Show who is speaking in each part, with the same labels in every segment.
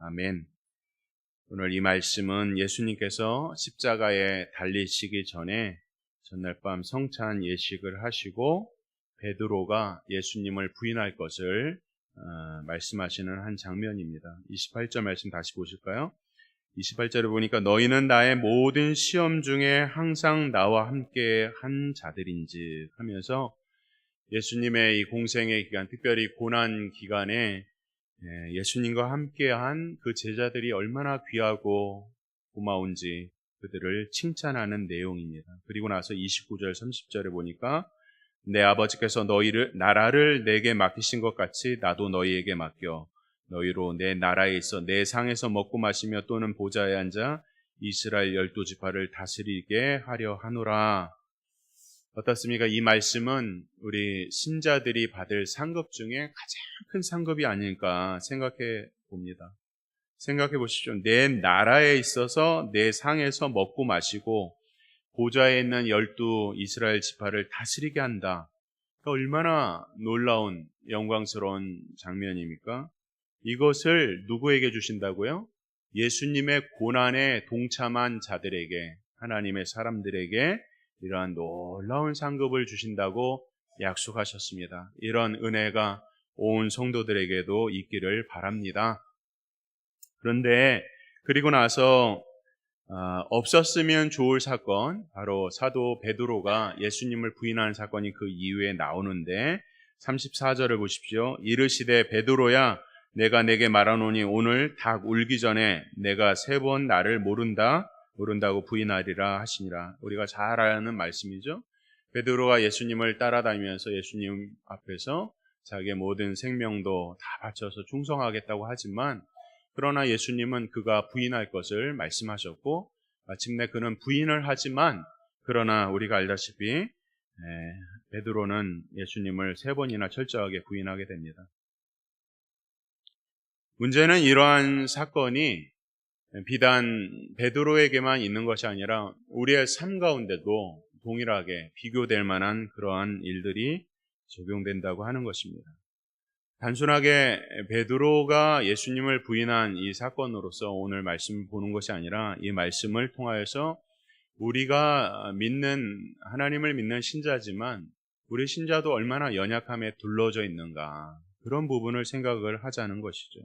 Speaker 1: 아멘. 오늘 이 말씀은 예수님께서 십자가에 달리시기 전에 전날 밤 성찬 예식을 하시고 베드로가 예수님을 부인할 것을 말씀하시는 한 장면입니다. 28절 말씀 다시 보실까요? 28절에 보니까 너희는 나의 모든 시험 중에 항상 나와 함께 한 자들인지 하면서 예수님의 이 공생의 기간, 특별히 고난 기간에 예수님과 함께한 그 제자들이 얼마나 귀하고 고마운지 그들을 칭찬하는 내용입니다. 그리고 나서 29절, 30절에 보니까 내 아버지께서 나라를 내게 맡기신 것 같이 나도 너희에게 맡겨 너희로 내 나라에 있어 내 상에서 먹고 마시며 또는 보좌에 앉아 이스라엘 12지파를 다스리게 하려 하노라. 어떻습니까? 이 말씀은 우리 신자들이 받을 상급 중에 가장 큰 상급이 아닐까 생각해 봅니다. 생각해 보십시오. 내 나라에 있어서 내 상에서 먹고 마시고 보좌에 있는 12 이스라엘 지파를 다스리게 한다. 얼마나 놀라운 영광스러운 장면입니까? 이것을 누구에게 주신다고요? 예수님의 고난에 동참한 자들에게, 하나님의 사람들에게 이러한 놀라운 상급을 주신다고 약속하셨습니다. 이런 은혜가 온 성도들에게도 있기를 바랍니다. 그런데 그리고 나서 없었으면 좋을 사건, 바로 사도 베드로가 예수님을 부인하는 사건이 그 이후에 나오는데 34절을 보십시오. 이르시되 베드로야 내가 내게 말하노니 오늘 닭 울기 전에 내가 3번 나를 모른다고 부인하리라 하시니라. 우리가 잘 아는 말씀이죠. 베드로가 예수님을 따라다니면서 예수님 앞에서 자기의 모든 생명도 다 바쳐서 충성하겠다고 하지만 그러나 예수님은 그가 부인할 것을 말씀하셨고 마침내 그는 부인을 하지만 그러나 우리가 알다시피 베드로는 예수님을 3번이나 철저하게 부인하게 됩니다. 문제는 이러한 사건이 비단 베드로에게만 있는 것이 아니라 우리의 삶 가운데도 동일하게 비교될 만한 그러한 일들이 적용된다고 하는 것입니다. 단순하게 베드로가 예수님을 부인한 이 사건으로서 오늘 말씀을 보는 것이 아니라 이 말씀을 통하여서 우리가 하나님을 믿는 신자지만 우리 신자도 얼마나 연약함에 둘러져 있는가, 그런 부분을 생각을 하자는 것이죠.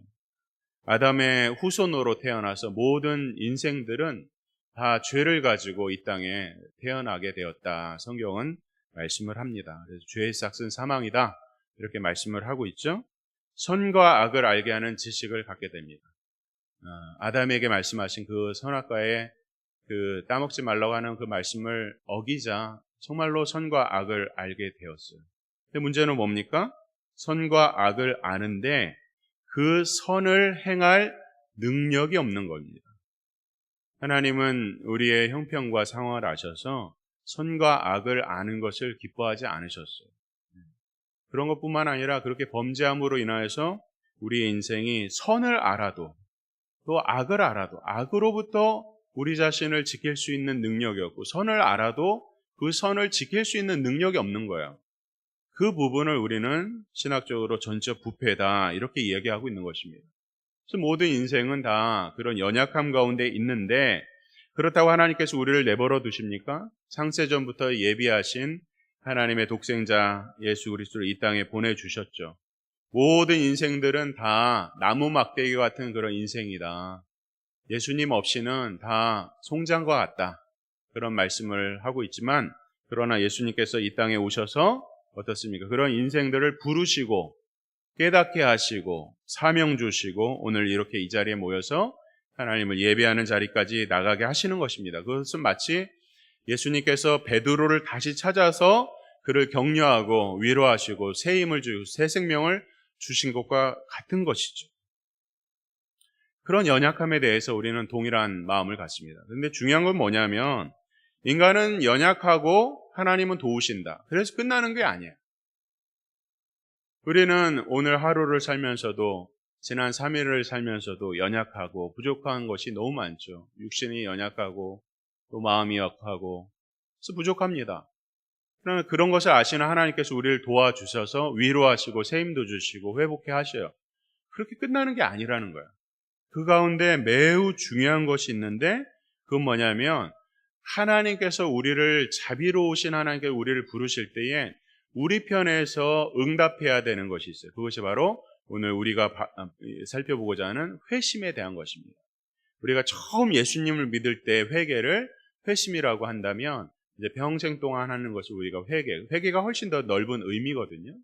Speaker 1: 아담의 후손으로 태어나서 모든 인생들은 다 죄를 가지고 이 땅에 태어나게 되었다. 성경은 말씀을 합니다. 그래서 죄의 삭은 사망이다. 이렇게 말씀을 하고 있죠. 선과 악을 알게 하는 지식을 갖게 됩니다. 아담에게 말씀하신 그 선악과에 따먹지 말라고 하는 그 말씀을 어기자 정말로 선과 악을 알게 되었어요. 근데 문제는 뭡니까? 선과 악을 아는데 그 선을 행할 능력이 없는 겁니다. 하나님은 우리의 형편과 상황을 아셔서 선과 악을 아는 것을 기뻐하지 않으셨어요. 그런 것뿐만 아니라 그렇게 범죄함으로 인하여서 우리의 인생이 선을 알아도 또 악을 알아도 악으로부터 우리 자신을 지킬 수 있는 능력이 없고 선을 알아도 그 선을 지킬 수 있는 능력이 없는 거예요. 그 부분을 우리는 신학적으로 전적 부패다 이렇게 이야기하고 있는 것입니다. 그래서 모든 인생은 다 그런 연약함 가운데 있는데 그렇다고 하나님께서 우리를 내버려 두십니까? 창세전부터 예비하신 하나님의 독생자 예수 그리스도를 이 땅에 보내주셨죠. 모든 인생들은 다 나무 막대기 같은 그런 인생이다. 예수님 없이는 다 송장과 같다. 그런 말씀을 하고 있지만 그러나 예수님께서 이 땅에 오셔서 어떻습니까? 그런 인생들을 부르시고 깨닫게 하시고 사명 주시고 오늘 이렇게 이 자리에 모여서 하나님을 예배하는 자리까지 나가게 하시는 것입니다. 그것은 마치 예수님께서 베드로를 다시 찾아서 그를 격려하고 위로하시고 새 힘을 주시고 새 생명을 주신 것과 같은 것이죠. 그런 연약함에 대해서 우리는 동일한 마음을 갖습니다. 그런데 중요한 건 뭐냐면 인간은 연약하고 하나님은 도우신다. 그래서 끝나는 게 아니에요. 우리는 오늘 하루를 살면서도 지난 3일을 살면서도 연약하고 부족한 것이 너무 많죠. 육신이 연약하고 또 마음이 약하고 그래서 부족합니다. 그러나 그런 것을 아시는 하나님께서 우리를 도와주셔서 위로하시고 새 힘도 주시고 회복해 하셔요. 그렇게 끝나는 게 아니라는 거예요. 그 가운데 매우 중요한 것이 있는데 그건 뭐냐면 하나님께서 우리를 자비로우신 하나님께서 우리를 부르실 때에 우리 편에서 응답해야 되는 것이 있어요. 그것이 바로 오늘 우리가 살펴보고자 하는 회심에 대한 것입니다. 우리가 처음 예수님을 믿을 때 회개를 회심이라고 한다면 이제 평생 동안 하는 것을 우리가 회개가 훨씬 더 넓은 의미거든요.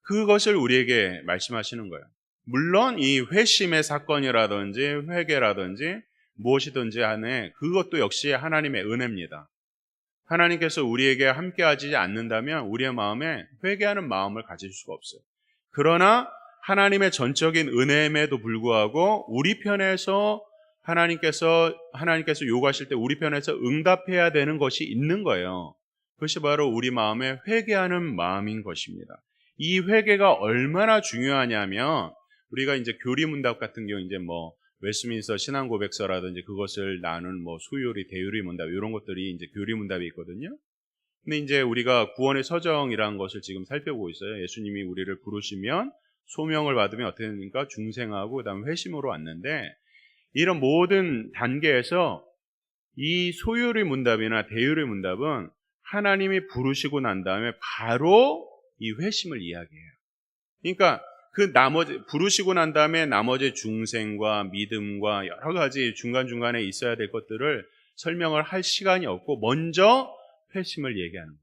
Speaker 1: 그것을 우리에게 말씀하시는 거예요. 물론 이 회심의 사건이라든지 회개라든지 무엇이든지 안에 그것도 역시 하나님의 은혜입니다. 하나님께서 우리에게 함께하지 않는다면 우리의 마음에 회개하는 마음을 가질 수가 없어요. 그러나 하나님의 전적인 은혜임에도 불구하고 우리 편에서 하나님께서 요구하실 때 우리 편에서 응답해야 되는 것이 있는 거예요. 그것이 바로 우리 마음에 회개하는 마음인 것입니다. 이 회개가 얼마나 중요하냐면 우리가 이제 교리문답 같은 경우 이제 뭐 웨스트민스터 신앙고백서라든지 그것을 나눈 뭐 수요리, 대요리 문답 이런 것들이 이제 교리문답이 있거든요. 근데 이제 우리가 구원의 서정이라는 것을 지금 살펴보고 있어요. 예수님이 우리를 부르시면 소명을 받으면 어떻게 됩니까? 중생하고 그다음에 회심으로 왔는데 이런 모든 단계에서 이 소요리 문답이나 대요리 문답은 하나님이 부르시고 난 다음에 바로 이 회심을 이야기해요. 그러니까 그 나머지 부르시고 난 다음에 나머지 중생과 믿음과 여러 가지 중간중간에 있어야 될 것들을 설명을 할 시간이 없고 먼저 회심을 얘기하는 거예요.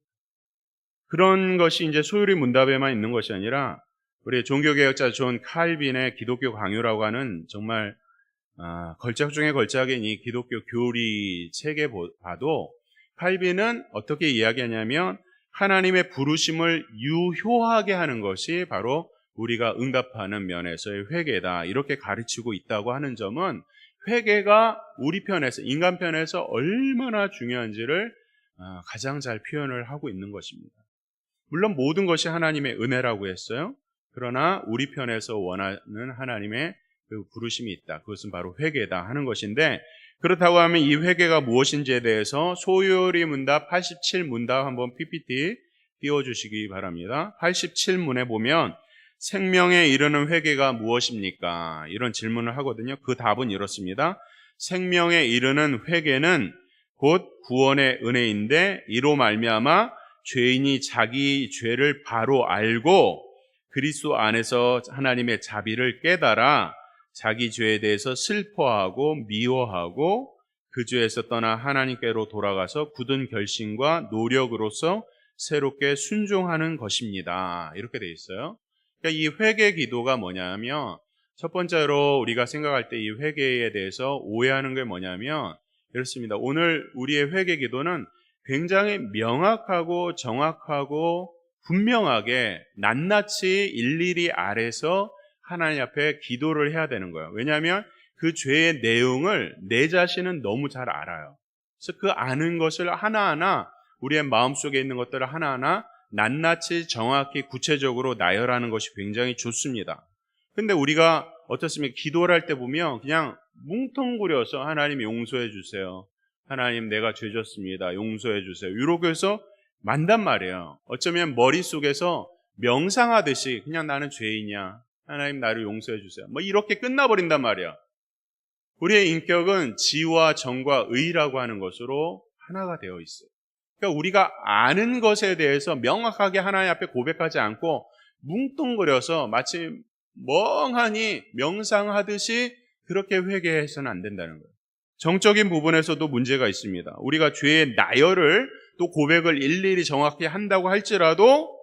Speaker 1: 그런 것이 이제 소요리 문답에만 있는 것이 아니라 우리 종교개혁자 존 칼빈의 기독교 강요라고 하는 정말 걸작 중에 걸작인 이 기독교 교리 책에 봐도 칼빈은 어떻게 이야기하냐면 하나님의 부르심을 유효하게 하는 것이 바로 우리가 응답하는 면에서의 회개다 이렇게 가르치고 있다고 하는 점은 회개가 우리 편에서 인간 편에서 얼마나 중요한지를 가장 잘 표현을 하고 있는 것입니다. 물론 모든 것이 하나님의 은혜라고 했어요. 그러나 우리 편에서 원하는 하나님의 그 부르심이 있다. 그것은 바로 회개다 하는 것인데 그렇다고 하면 이 회개가 무엇인지에 대해서 소요리 문답 87문답 한번 PPT 띄워주시기 바랍니다. 87문에 보면 생명에 이르는 회개가 무엇입니까? 이런 질문을 하거든요. 그 답은 이렇습니다. 생명에 이르는 회개는 곧 구원의 은혜인데 이로 말미암아 죄인이 자기 죄를 바로 알고 그리스도 안에서 하나님의 자비를 깨달아 자기 죄에 대해서 슬퍼하고 미워하고 그 죄에서 떠나 하나님께로 돌아가서 굳은 결심과 노력으로서 새롭게 순종하는 것입니다. 이렇게 되어 있어요. 그러니까 이 회개 기도가 뭐냐면 첫 번째로 우리가 생각할 때 이 회개에 대해서 오해하는 게 뭐냐면 이렇습니다. 오늘 우리의 회개 기도는 굉장히 명확하고 정확하고 분명하게 낱낱이 일일이 아래서 하나님 앞에 기도를 해야 되는 거예요. 왜냐하면 그 죄의 내용을 내 자신은 너무 잘 알아요. 그래서 그 아는 것을 하나하나 우리의 마음속에 있는 것들을 하나하나 낱낱이 정확히 구체적으로 나열하는 것이 굉장히 좋습니다. 근데 우리가 어떻습니까? 기도를 할 때 보면 그냥 뭉텅구려서 하나님 용서해 주세요. 하나님 내가 죄 졌습니다. 용서해 주세요. 이렇게 해서 만단 말이에요. 어쩌면 머릿속에서 명상하듯이 그냥 나는 죄인이야. 하나님 나를 용서해 주세요. 뭐 이렇게 끝나버린단 말이야. 우리의 인격은 지와 정과 의라고 하는 것으로 하나가 되어 있어요. 그러니까 우리가 아는 것에 대해서 명확하게 하나님 앞에 고백하지 않고 뭉뚱그려서 마치 멍하니 명상하듯이 그렇게 회개해서는 안 된다는 거예요. 정적인 부분에서도 문제가 있습니다. 우리가 죄의 나열을 또 고백을 일일이 정확히 한다고 할지라도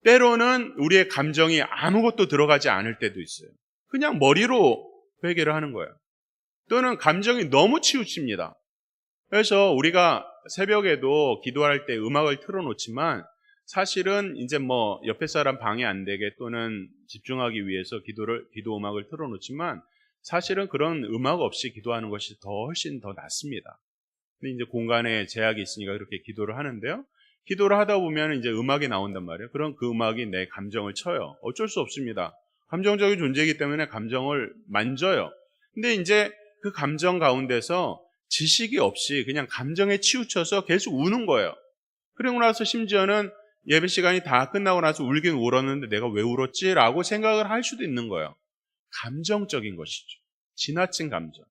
Speaker 1: 때로는 우리의 감정이 아무것도 들어가지 않을 때도 있어요. 그냥 머리로 회개를 하는 거예요. 또는 감정이 너무 치우칩니다. 그래서 우리가 새벽에도 기도할 때 음악을 틀어놓지만 사실은 이제 뭐 옆에 사람 방해 안 되게 또는 집중하기 위해서 기도 음악을 틀어놓지만 사실은 그런 음악 없이 기도하는 것이 훨씬 더 낫습니다. 근데 이제 공간에 제약이 있으니까 그렇게 기도를 하는데요. 기도를 하다 보면 이제 음악이 나온단 말이에요. 그럼 그 음악이 내 감정을 쳐요. 어쩔 수 없습니다. 감정적인 존재이기 때문에 감정을 만져요. 근데 이제 그 감정 가운데서 지식이 없이 그냥 감정에 치우쳐서 계속 우는 거예요. 그리고 나서 심지어는 예배 시간이 다 끝나고 나서 울긴 울었는데 내가 왜 울었지? 라고 생각을 할 수도 있는 거예요. 감정적인 것이죠. 지나친 감정.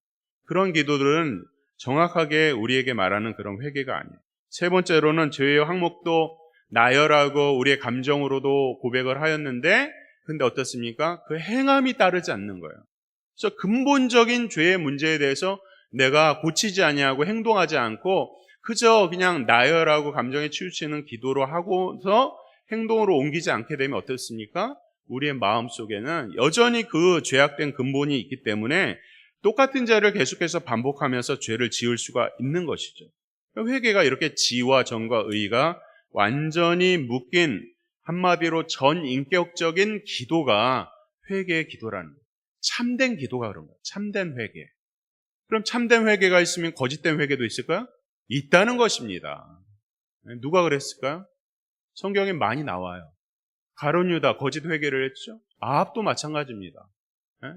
Speaker 1: 그런 기도들은 정확하게 우리에게 말하는 그런 회개가 아니에요. 세 번째로는 죄의 항목도 나열하고 우리의 감정으로도 고백을 하였는데, 근데 어떻습니까? 그 행함이 따르지 않는 거예요. 그래서 근본적인 죄의 문제에 대해서 내가 고치지 아니하고 행동하지 않고 그저 그냥 나열하고 감정에 치우치는 기도로 하고서 행동으로 옮기지 않게 되면 어떻습니까? 우리의 마음속에는 여전히 그 죄악된 근본이 있기 때문에 똑같은 죄를 계속해서 반복하면서 죄를 지을 수가 있는 것이죠. 회개가 이렇게 지와 정과 의가 완전히 묶인, 한마디로 전인격적인 기도가 회개의 기도라는 거예요. 참된 기도가 그런 거예요. 참된 회개. 그럼 참된 회개가 있으면 거짓된 회개도 있을까요? 있다는 것입니다. 누가 그랬을까요? 성경에 많이 나와요. 가룟 유다 거짓 회개를 했죠. 아합도 마찬가지입니다.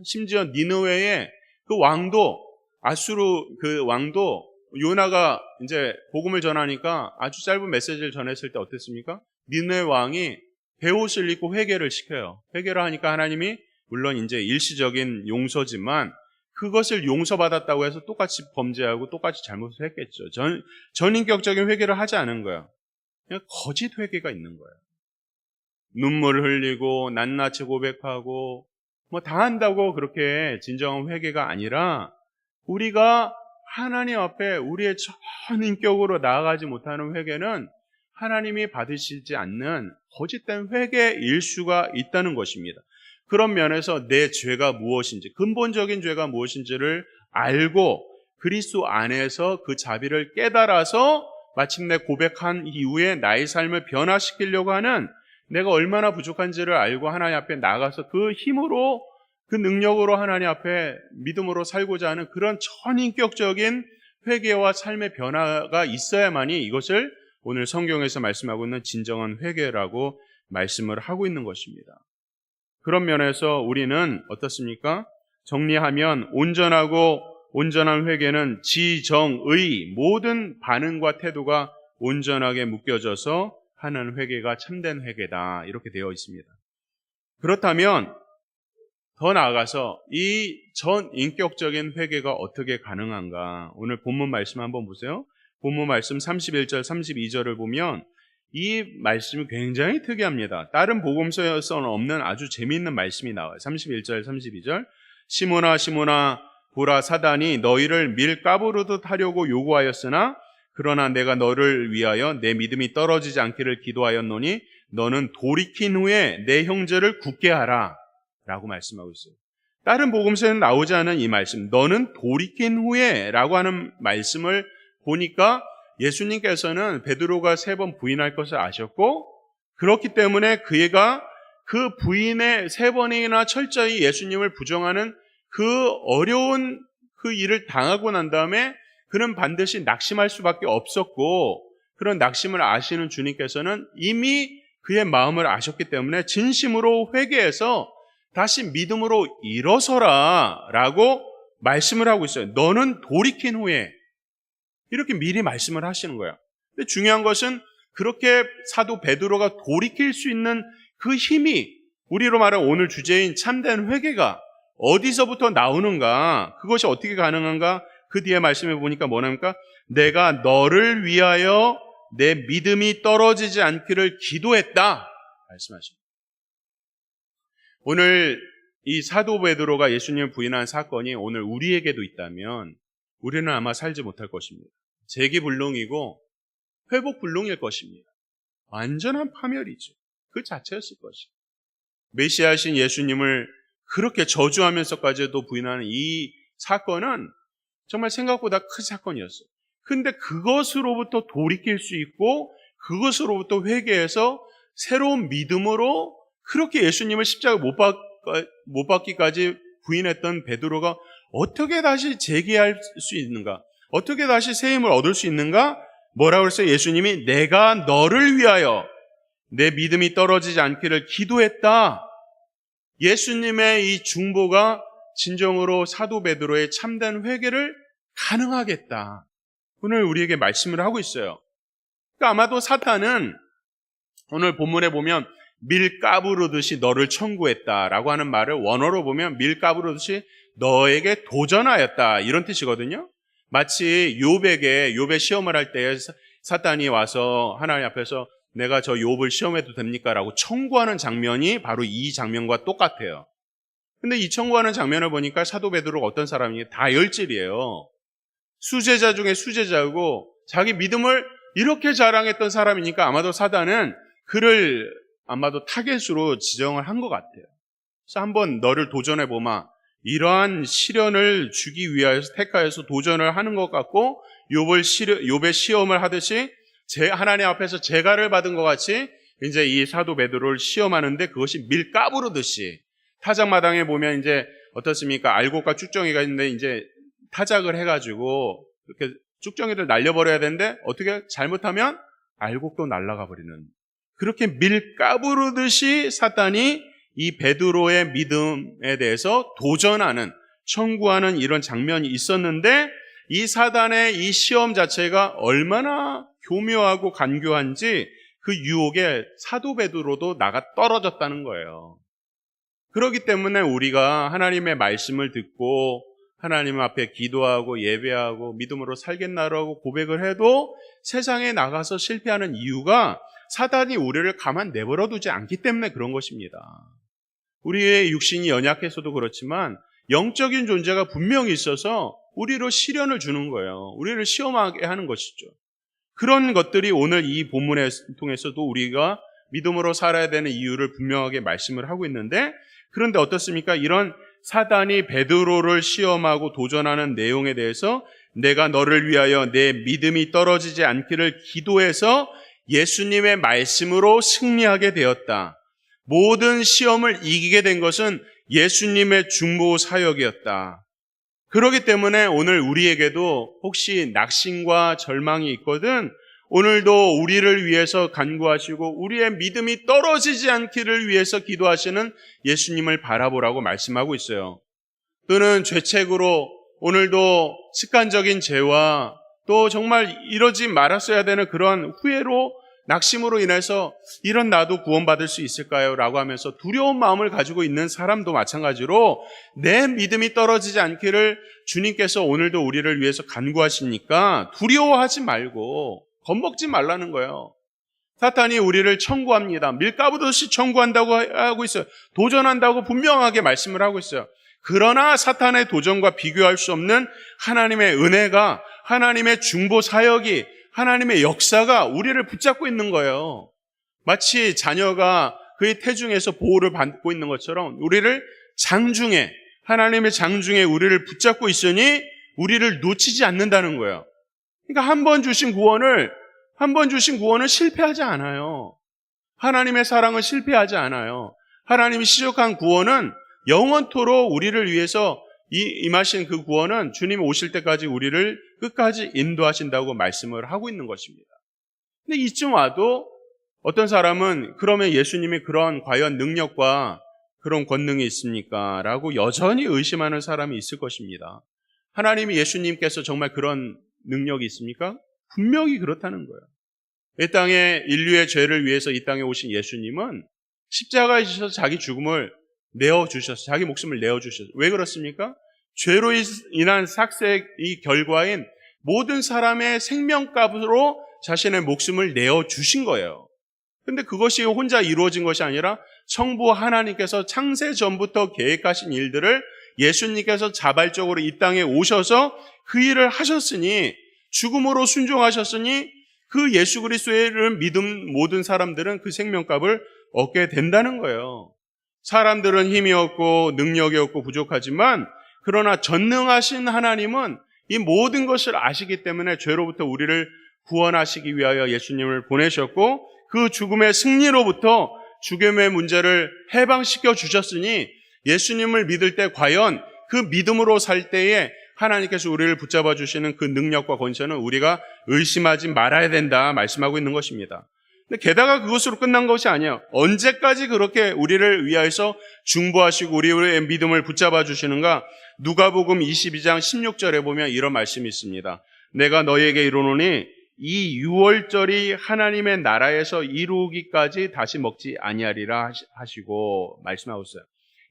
Speaker 1: 심지어 니느웨의 그 왕도, 아수르 그 왕도 요나가 이제 복음을 전하니까 아주 짧은 메시지를 전했을 때 어땠습니까? 니느웨 왕이 베옷을 입고 회개를 시켜요. 회개를 하니까 하나님이 물론 이제 일시적인 용서지만 그것을 용서받았다고 해서 똑같이 범죄하고 똑같이 잘못을 했겠죠. 전인격적인 회개를 하지 않은 거예요. 그냥 거짓 회개가 있는 거예요. 눈물 흘리고 낱낱이 고백하고 뭐 다 한다고 그렇게 진정한 회개가 아니라 우리가 하나님 앞에 우리의 전인격으로 나아가지 못하는 회개는 하나님이 받으시지 않는 거짓된 회개일 수가 있다는 것입니다. 그런 면에서 내 죄가 무엇인지, 근본적인 죄가 무엇인지를 알고 그리스도 안에서 그 자비를 깨달아서 마침내 고백한 이후에 나의 삶을 변화시키려고 하는, 내가 얼마나 부족한지를 알고 하나님 앞에 나가서 그 힘으로, 그 능력으로 하나님 앞에 믿음으로 살고자 하는 그런 전인격적인 회개와 삶의 변화가 있어야만이 이것을 오늘 성경에서 말씀하고 있는 진정한 회개라고 말씀을 하고 있는 것입니다. 그런 면에서 우리는 어떻습니까? 정리하면 온전한 회개는 지정의 모든 반응과 태도가 온전하게 묶여져서 하는 회개가 참된 회개다, 이렇게 되어 있습니다. 그렇다면 더 나아가서 이 전인격적인 회개가 어떻게 가능한가? 오늘 본문 말씀 한번 보세요. 본문 말씀 31절 32절을 보면 이 말씀이 굉장히 특이합니다. 다른 복음서에서는 없는 아주 재미있는 말씀이 나와요. 31절 32절 시몬아 시몬아 보라, 사단이 너희를 밀가부르듯 하려고 요구하였으나 그러나 내가 너를 위하여 내 믿음이 떨어지지 않기를 기도하였노니 너는 돌이킨 후에 내 형제를 굳게 하라 라고 말씀하고 있어요. 다른 복음서에는 나오지 않은 이 말씀, 너는 돌이킨 후에 라고 하는 말씀을 보니까 예수님께서는 베드로가 3번 부인할 것을 아셨고, 그렇기 때문에 그가 그 부인의 3번이나 철저히 예수님을 부정하는 그 어려운 그 일을 당하고 난 다음에 그는 반드시 낙심할 수밖에 없었고, 그런 낙심을 아시는 주님께서는 이미 그의 마음을 아셨기 때문에 진심으로 회개해서 다시 믿음으로 일어서라 라고 말씀을 하고 있어요. 너는 돌이킨 후에, 이렇게 미리 말씀을 하시는 거예요. 근데 중요한 것은 그렇게 사도 베드로가 돌이킬 수 있는 그 힘이, 우리로 말하는 오늘 주제인 참된 회개가 어디서부터 나오는가, 그것이 어떻게 가능한가, 그 뒤에 말씀해 보니까 뭐랍니까? 내가 너를 위하여 내 믿음이 떨어지지 않기를 기도했다 말씀하십니다. 오늘 이 사도 베드로가 예수님을 부인한 사건이 오늘 우리에게도 있다면 우리는 아마 살지 못할 것입니다. 재기불능이고 회복불능일 것입니다. 완전한 파멸이죠. 그 자체였을 것이죠. 메시아신 예수님을 그렇게 저주하면서까지도 부인하는 이 사건은 정말 생각보다 큰 사건이었어요. 근데 그것으로부터 돌이킬 수 있고 그것으로부터 회개해서 새로운 믿음으로 그렇게 예수님을 십자가에 못 박기까지 부인했던 베드로가 어떻게 다시 재기할 수 있는가? 어떻게 다시 새 힘을 얻을 수 있는가? 뭐라고 했어요? 예수님이 내가 너를 위하여 내 믿음이 떨어지지 않기를 기도했다. 예수님의 이 중보가 진정으로 사도 베드로의 참된 회개를 가능하겠다. 오늘 우리에게 말씀을 하고 있어요. 그러니까 아마도 사탄은 오늘 본문에 보면 밀가부르듯이 너를 청구했다라고 하는 말을 원어로 보면 밀가부르듯이 너에게 도전하였다, 이런 뜻이거든요. 마치 욥의 시험을 할 때 사탄이 와서 하나님 앞에서 내가 저 욥을 시험해도 됩니까? 라고 청구하는 장면이 바로 이 장면과 똑같아요. 근데 이 청구하는 장면을 보니까 사도 베드로가 어떤 사람이 다혈질이에요. 수제자 중에 수제자고 자기 믿음을 이렇게 자랑했던 사람이니까 아마도 사단은 그를 아마도 타겟으로 지정을 한 것 같아요. 그래서 한번 너를 도전해보마, 이러한 시련을 주기 위하여서 택하여서 도전을 하는 것 같고, 욥의 시험을 하듯이 하나님 앞에서 재가를 받은 것 같이 이제 이 사도 베드로를 시험하는데 그것이 밀가부르듯이, 타작마당에 보면 이제 어떻습니까? 알곡과 쭉정이가 있는데 이제 타작을 해가지고 이렇게 쭉정이를 날려버려야 되는데 어떻게 잘못하면 알곡도 날아가 버리는, 그렇게 밀가부르듯이 사탄이 이 베드로의 믿음에 대해서 도전하는, 청구하는 이런 장면이 있었는데, 이 사단의 이 시험 자체가 얼마나 교묘하고 간교한지 그 유혹에 사도 베드로도 나가 떨어졌다는 거예요. 그렇기 때문에 우리가 하나님의 말씀을 듣고 하나님 앞에 기도하고 예배하고 믿음으로 살겠나라고 고백을 해도 세상에 나가서 실패하는 이유가 사단이 우리를 가만 내버려 두지 않기 때문에 그런 것입니다. 우리의 육신이 연약해서도 그렇지만 영적인 존재가 분명히 있어서 우리로 시련을 주는 거예요. 우리를 시험하게 하는 것이죠. 그런 것들이 오늘 이 본문을 통해서도 우리가 믿음으로 살아야 되는 이유를 분명하게 말씀을 하고 있는데, 그런데 어떻습니까? 이런 사단이 베드로를 시험하고 도전하는 내용에 대해서 내가 너를 위하여 내 믿음이 떨어지지 않기를 기도해서 예수님의 말씀으로 승리하게 되었다. 모든 시험을 이기게 된 것은 예수님의 중보 사역이었다. 그렇기 때문에 오늘 우리에게도 혹시 낙심과 절망이 있거든 오늘도 우리를 위해서 간구하시고 우리의 믿음이 떨어지지 않기를 위해서 기도하시는 예수님을 바라보라고 말씀하고 있어요. 또는 죄책으로 오늘도 습관적인 죄와 또 정말 이러지 말았어야 되는 그런 후회로, 낙심으로 인해서 이런 나도 구원받을 수 있을까요? 라고 하면서 두려운 마음을 가지고 있는 사람도 마찬가지로 내 믿음이 떨어지지 않기를 주님께서 오늘도 우리를 위해서 간구하시니까 두려워하지 말고 겁먹지 말라는 거예요. 사탄이 우리를 청구합니다. 밀가부르듯이 청구한다고 하고 있어요. 도전한다고 분명하게 말씀을 하고 있어요. 그러나 사탄의 도전과 비교할 수 없는 하나님의 은혜가, 하나님의 중보 사역이, 하나님의 역사가 우리를 붙잡고 있는 거예요. 마치 자녀가 그의 태중에서 보호를 받고 있는 것처럼 우리를 장중에, 하나님의 장중에 우리를 붙잡고 있으니 우리를 놓치지 않는다는 거예요. 그러니까 한 번 주신 구원은 실패하지 않아요. 하나님의 사랑은 실패하지 않아요. 하나님이 시작한 구원은 영원토록 우리를 위해서 임하신 그 구원은 주님이 오실 때까지 우리를 끝까지 인도하신다고 말씀을 하고 있는 것입니다. 근데 이쯤 와도 어떤 사람은 그러면 예수님이 그런 과연 능력과 그런 권능이 있습니까? 라고 여전히 의심하는 사람이 있을 것입니다. 하나님이 예수님께서 정말 그런 능력이 있습니까? 분명히 그렇다는 거예요. 이 땅에 인류의 죄를 위해서 이 땅에 오신 예수님은 십자가에 지셔서 자기 죽음을 내어주셔서 자기 목숨을 내어주셔서, 왜 그렇습니까? 죄로 인한 삭색의 결과인 모든 사람의 생명값으로 자신의 목숨을 내어주신 거예요. 근데 그것이 혼자 이루어진 것이 아니라 성부 하나님께서 창세 전부터 계획하신 일들을 예수님께서 자발적으로 이 땅에 오셔서 그 일을 하셨으니, 죽음으로 순종하셨으니 그 예수 그리스도를 믿은 모든 사람들은 그 생명값을 얻게 된다는 거예요. 사람들은 힘이 없고 능력이 없고 부족하지만 그러나 전능하신 하나님은 이 모든 것을 아시기 때문에 죄로부터 우리를 구원하시기 위하여 예수님을 보내셨고 그 죽음의 승리로부터 죽음의 문제를 해방시켜 주셨으니 예수님을 믿을 때 과연 그 믿음으로 살 때에 하나님께서 우리를 붙잡아 주시는 그 능력과 권세는 우리가 의심하지 말아야 된다 말씀하고 있는 것입니다. 근데 게다가 그것으로 끝난 것이 아니에요. 언제까지 그렇게 우리를 위하여서 중보하시고 우리의 믿음을 붙잡아 주시는가? 누가복음 22장 16절에 보면 이런 말씀이 있습니다. 내가 너희에게 이르노니 이 유월절이 하나님의 나라에서 이루기까지 다시 먹지 아니하리라 하시고 말씀하고 있어요.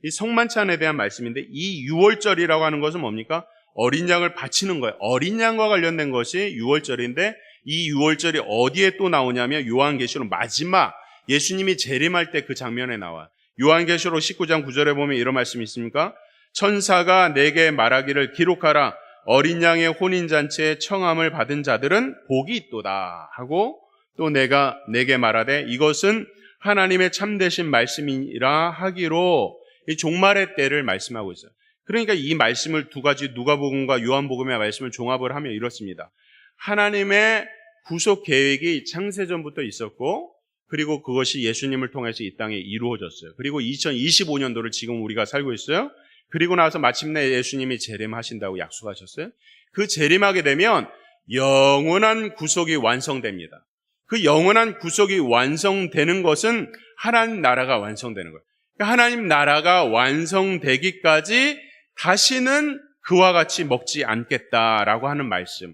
Speaker 1: 이 성만찬에 대한 말씀인데 이 유월절이라고 하는 것은 뭡니까? 어린 양을 바치는 거예요. 어린 양과 관련된 것이 유월절인데 이 유월절이 어디에 또 나오냐면 요한계시록 마지막 예수님이 재림할 때 그 장면에 나와. 요한계시록 19장 9절에 보면 이런 말씀이 있습니까? 천사가 내게 말하기를 기록하라. 어린 양의 혼인잔치에 청함을 받은 자들은 복이 있도다 하고 또 내게 말하되 이것은 하나님의 참되신 말씀이라 하기로 이 종말의 때를 말씀하고 있어요. 그러니까 이 말씀을 두 가지 누가복음과 요한복음의 말씀을 종합을 하면 이렇습니다. 하나님의 구속 계획이 창세전부터 있었고 그리고 그것이 예수님을 통해서 이 땅에 이루어졌어요. 그리고 2025년도를 지금 우리가 살고 있어요. 그리고 나서 마침내 예수님이 재림하신다고 약속하셨어요. 그 재림하게 되면 영원한 구속이 완성됩니다. 그 영원한 구속이 완성되는 것은 하나님 나라가 완성되는 거예요. 그러니까 하나님 나라가 완성되기까지 다시는 그와 같이 먹지 않겠다라고 하는 말씀.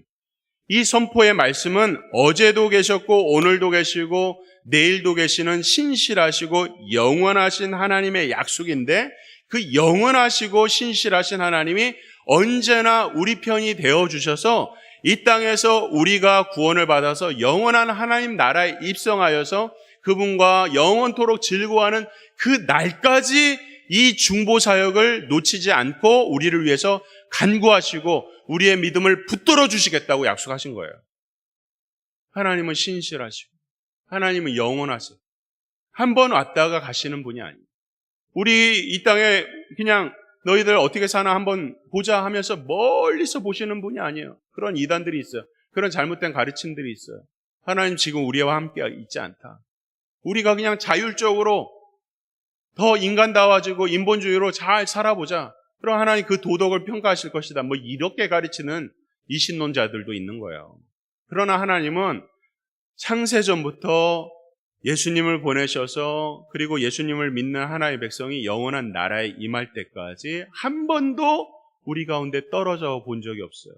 Speaker 1: 이 선포의 말씀은 어제도 계셨고 오늘도 계시고 내일도 계시는 신실하시고 영원하신 하나님의 약속인데 그 영원하시고 신실하신 하나님이 언제나 우리 편이 되어주셔서 이 땅에서 우리가 구원을 받아서 영원한 하나님 나라에 입성하여서 그분과 영원토록 즐거워하는 그 날까지 이 중보사역을 놓치지 않고 우리를 위해서 간구하시고 우리의 믿음을 붙들어 주시겠다고 약속하신 거예요. 하나님은 신실하시고 하나님은 영원하세요. 한 번 왔다가 가시는 분이 아니에요. 우리 이 땅에 그냥 너희들 어떻게 사나 한번 보자 하면서 멀리서 보시는 분이 아니에요. 그런 이단들이 있어요. 그런 잘못된 가르침들이 있어요. 하나님 지금 우리와 함께 있지 않다. 우리가 그냥 자율적으로 더 인간다워지고 인본주의로 잘 살아보자. 그럼 하나님 그 도덕을 평가하실 것이다. 뭐 이렇게 가르치는 이신론자들도 있는 거예요. 그러나 하나님은 창세전부터 예수님을 보내셔서 그리고 예수님을 믿는 하나님의 백성이 영원한 나라에 임할 때까지 한 번도 우리 가운데 떨어져 본 적이 없어요.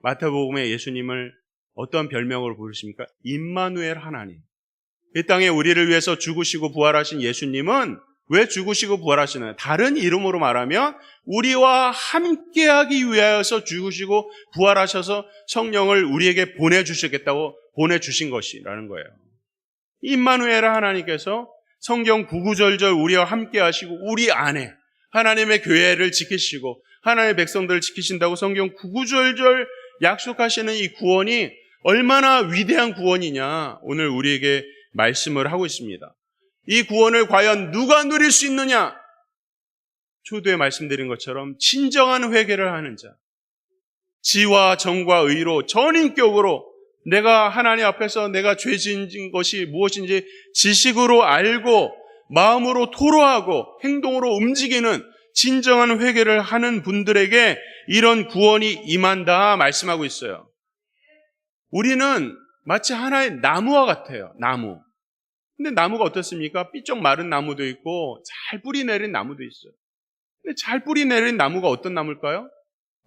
Speaker 1: 마태복음에 예수님을 어떤 별명으로 부르십니까? 임마누엘 하나님. 이 땅에 우리를 위해서 죽으시고 부활하신 예수님은 왜 죽으시고 부활하시나요? 다른 이름으로 말하면 우리와 함께하기 위하여서 죽으시고 부활하셔서 성령을 우리에게 보내주시겠다고 보내주신 것이라는 거예요. 임마누엘 하나님께서 성경 구구절절 우리와 함께하시고 우리 안에 하나님의 교회를 지키시고 하나님의 백성들을 지키신다고 성경 구구절절 약속하시는 이 구원이 얼마나 위대한 구원이냐 오늘 우리에게 말씀을 하고 있습니다. 이 구원을 과연 누가 누릴 수 있느냐? 초두에 말씀드린 것처럼 진정한 회개를 하는 자, 지와 정과 의로 전인격으로 내가 하나님 앞에서 내가 죄 지은 것이 무엇인지 지식으로 알고 마음으로 토로하고 행동으로 움직이는 진정한 회개를 하는 분들에게 이런 구원이 임한다 말씀하고 있어요. 우리는 마치 하나의 나무와 같아요. 나무. 근데 나무가 어떻습니까? 삐쩍 마른 나무도 있고 잘 뿌리 내린 나무도 있어요. 근데 잘 뿌리 내린 나무가 어떤 나무일까요?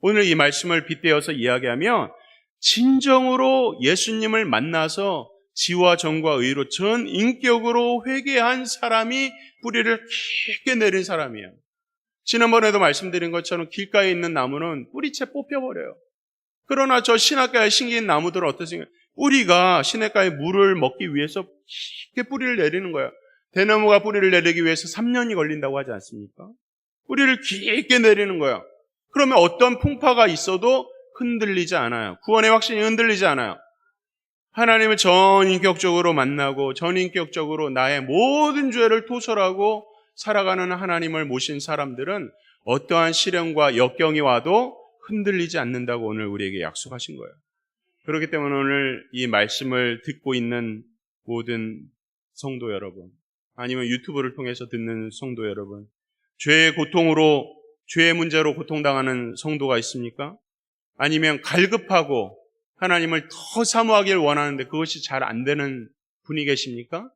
Speaker 1: 오늘 이 말씀을 빗대어서 이야기하면 진정으로 예수님을 만나서 지와 정과 의로 전 인격으로 회개한 사람이 뿌리를 깊게 내린 사람이에요. 지난번에도 말씀드린 것처럼 길가에 있는 나무는 뿌리채 뽑혀버려요. 그러나 저 시냇가에 심긴 나무들은 어떠신가요? 뿌리가 시냇가에 물을 먹기 위해서 깊게 뿌리를 내리는 거예요. 대나무가 뿌리를 내리기 위해서 3년이 걸린다고 하지 않습니까? 뿌리를 깊게 내리는 거예요. 그러면 어떤 풍파가 있어도 흔들리지 않아요. 구원의 확신이 흔들리지 않아요. 하나님을 전인격적으로 만나고 전인격적으로 나의 모든 죄를 토설하고 살아가는 하나님을 모신 사람들은 어떠한 시련과 역경이 와도 흔들리지 않는다고 오늘 우리에게 약속하신 거예요. 그렇기 때문에 오늘 이 말씀을 듣고 있는 모든 성도 여러분, 아니면 유튜브를 통해서 듣는 성도 여러분, 죄의 고통으로, 죄의 문제로 고통당하는 성도가 있습니까? 아니면 갈급하고 하나님을 더 사모하길 원하는데 그것이 잘 안 되는 분이 계십니까?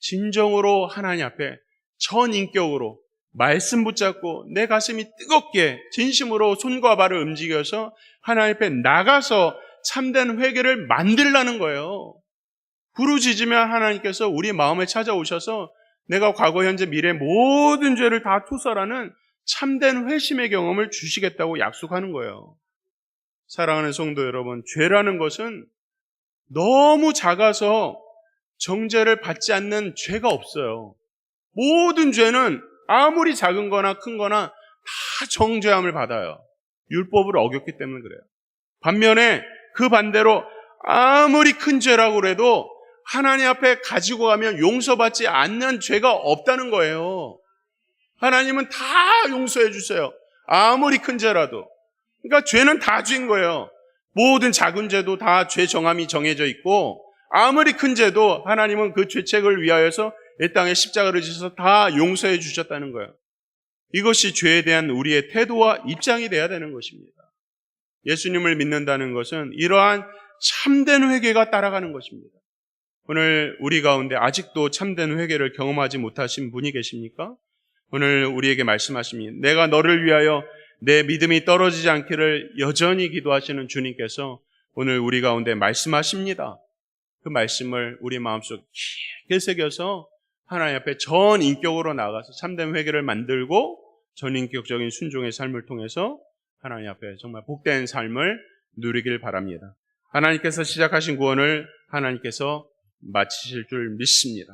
Speaker 1: 진정으로 하나님 앞에 전인격으로 말씀 붙잡고 내 가슴이 뜨겁게 진심으로 손과 발을 움직여서 하나님 앞에 나가서 참된 회개를 만들라는 거예요. 부르짖으면 하나님께서 우리 마음에 찾아오셔서 내가 과거, 현재, 미래 모든 죄를 다 토설하는 참된 회심의 경험을 주시겠다고 약속하는 거예요. 사랑하는 성도 여러분, 죄라는 것은 너무 작아서 정죄를 받지 않는 죄가 없어요. 모든 죄는 아무리 작은 거나 큰 거나 다 정죄함을 받아요. 율법을 어겼기 때문에 그래요. 반면에 그 반대로 아무리 큰 죄라고 그래도 하나님 앞에 가지고 가면 용서받지 않는 죄가 없다는 거예요. 하나님은 다 용서해 주세요. 아무리 큰 죄라도. 그러니까 죄는 다 죄인 거예요. 모든 작은 죄도 다 죄 정함이 정해져 있고 아무리 큰 죄도 하나님은 그 죄책을 위하여서 이 땅에 십자가를 지셔서 다 용서해 주셨다는 거예요. 이것이 죄에 대한 우리의 태도와 입장이 돼야 되는 것입니다. 예수님을 믿는다는 것은 이러한 참된 회개가 따라가는 것입니다. 오늘 우리 가운데 아직도 참된 회개를 경험하지 못하신 분이 계십니까? 오늘 우리에게 말씀하십니다. 내가 너를 위하여 내 믿음이 떨어지지 않기를 여전히 기도하시는 주님께서 오늘 우리 가운데 말씀하십니다. 그 말씀을 우리 마음속 깊게 새겨서 하나님 앞에 전인격으로 나가서 참된 회개를 만들고 전인격적인 순종의 삶을 통해서 하나님 앞에 정말 복된 삶을 누리길 바랍니다. 하나님께서 시작하신 구원을 하나님께서 마치실 줄 믿습니다.